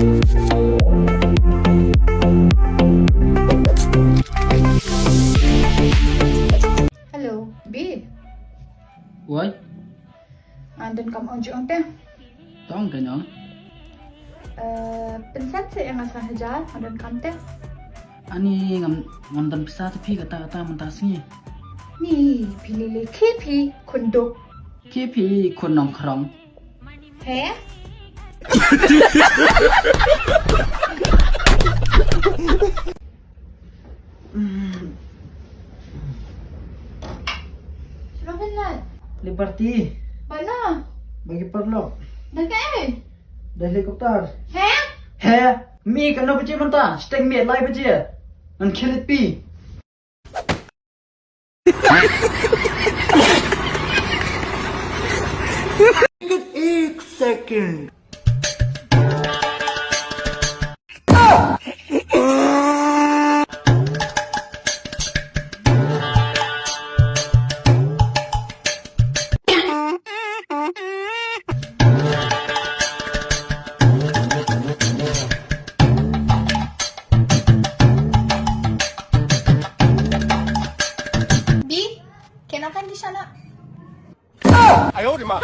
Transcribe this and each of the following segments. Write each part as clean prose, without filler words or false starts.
Hello, B. Ủa, Andun kam onjo onte. tao cái nó. Pensan sih yang asal hajar andun kam te. Ani ngam dan pisah tapi kata mentasnya. Ni pilih kipi kunduk. Kipi kon nom kerong. He? Sudah benar. Liberty, Mana? bagi perlo. Dah ke? Dah helikopter. He? He, mi kan no baca mentah. Steng mi lai baca. An kilit pi. एक second B, kenakan di sana. 哎呦我的妈！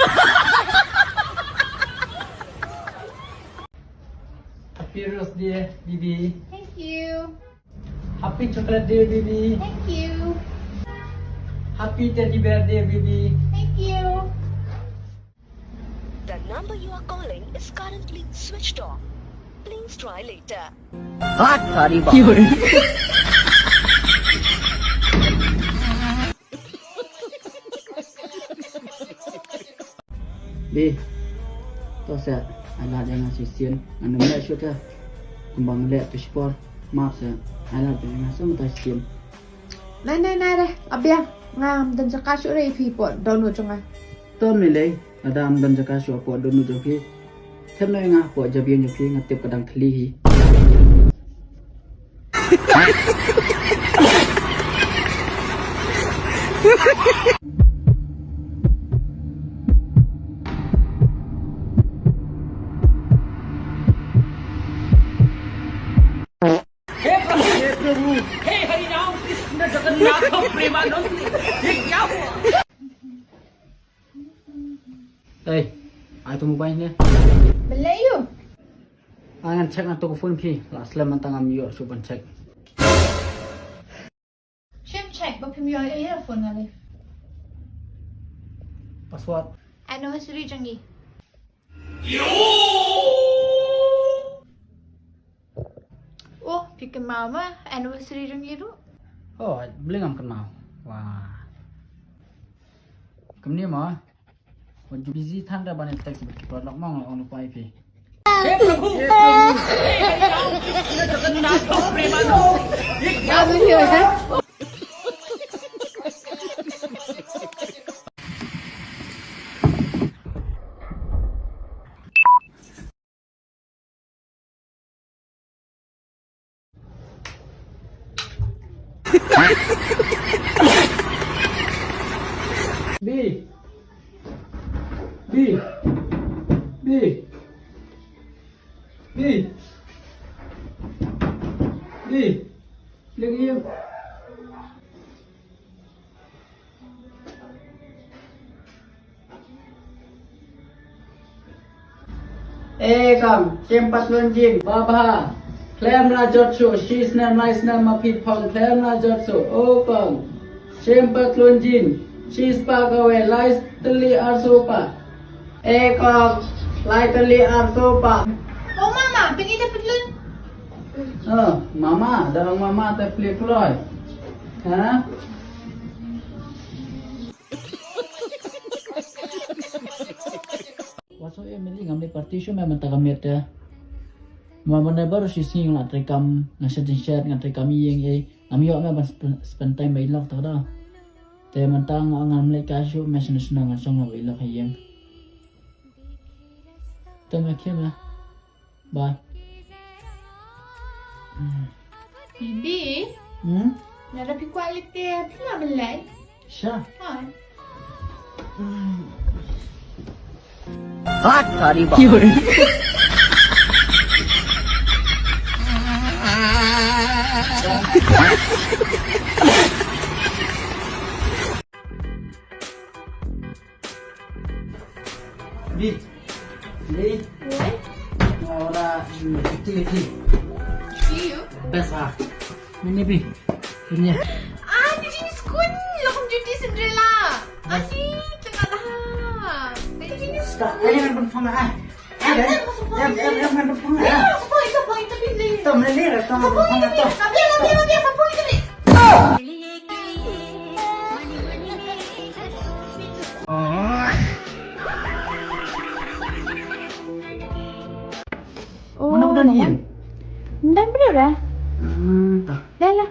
Happy birthday, Bibi. Thank you. Happy chocolate day, Bibi. Thank you. Happy teddy bear day, Bibi. Thank you. The number you are calling is currently switched off. Please try later. Bi, tao sẽ ai là yang ngasih sian, anu mulai shoot ya, kembang lihat ke sport, maaf ya, ai là yang ngasih mutai sian. Này này này đây, abia ngam dan jaka shu rei phi pon donu chunga. Ton milai, ada am dan jaka show po donu joki, thêm nơi ngah po jabian joki ngatip kadang keli hi. Hey, ai tu mobile ni? Melayu. Angan check atau phone pi, last lem antang am yo suban check. Shim check ba pim yo earphone ngali. Password. Anniversary jangi. Oh, pikir mama anniversary jangi tu. Oh, beli ngam kan mau. Wah. Kemudian mah, wajib busy tanda banyak teks berkiprah lok mang lah orang lupa IP. Apa dia kan? B. B. B. B. B. Lagi yang. Kam, cempat lonjing, baba. Klem na jotso, she's na nice na mapit pong, klem na jotso, opang. Cempat lonjing, she's pagawe, lies teli arsopa. Kam, lies teli arsopa. Oh mama, pengen dapat lun. Mama, dalam mama teh pelik loy. Ha? Waso Emily ngambil partition memang tak kami ada. Mama never sisi yang nak rekam ngasih share ngat rekam yang kami awak memang spend time bailok tak dah. Tapi mentang angan mulai kasih mesin senang ngasong nak bailok yang. Terima kasih. Bye. Bibi, nak dapat kualiti apa belai? Syah. Ha. हाथ थारी बात Bi. Bi. Ora utility. Iyo. Best ah. Ini bi. Punya. Ah, di jenis kun. Lakum cuti Cinderella. Asyik, tengah dah. Di jenis kun. Ayah kan pun ah. Ada. Em kan pun ah. Sapoi, tapi ni. Tom ni ni tom pun ah. Tapi, sapoi tapi. Mudah-mudahan iya. Dan benar dah. Tak. Dah lah.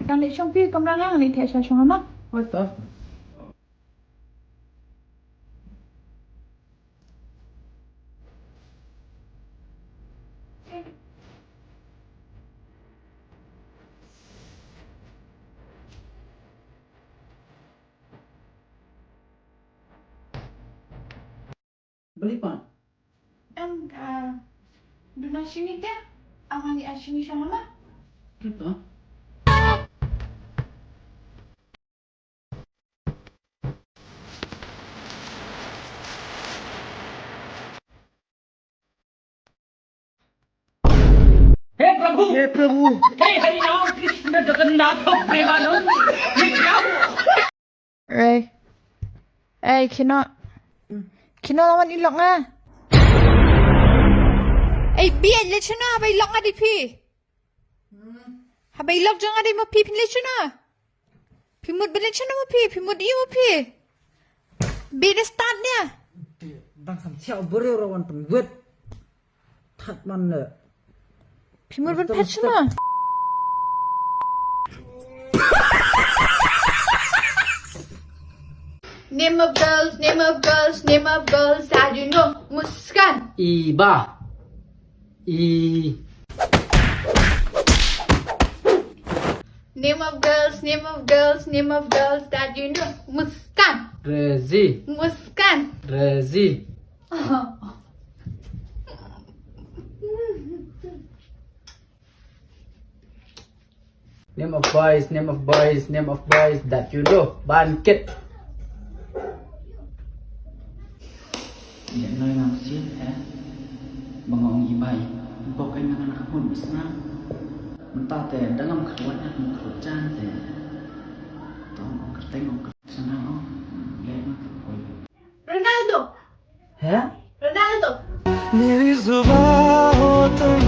Đang đi trong kia công đang ngang đi theo sao xong lắm. What the? Beli pan? Em Duna sini dia. Ang ni asini sama mama. Gitu. हे प्रभु हे हरिनाम कृष्ण जगन्नाथ प्रेमानंद ये क्या हुआ Ray. Eh, kino naman ilok nga. Eh, biyan let siya na. Habay ilok nga di pi. Habay ilok dyan nga di mo pi. Pinlet siya na. Pimod ba let siya na mo pi. Pimod iyo mo pi. Bida start niya. Bang sam siao beri rawan pengwet. Tat man le. Pimod ba pet siya na. Name of girls that you know. Muskan. Iba. Name of girls that you know. Muskan. Rezi. Muskan. Rezi. Name of boys that you know. Bangkit. Hiện nơi nào xiết thế bằng ông gì bay bọc anh đang ăn hồn bị sao mình ta tè đã ngâm khẩu ăn một khẩu chan tè tao ông cắt tay ông cắt sao nào lẽ nó thôi Ronaldo. hả Ronaldo. मेरी जुबान हो तुम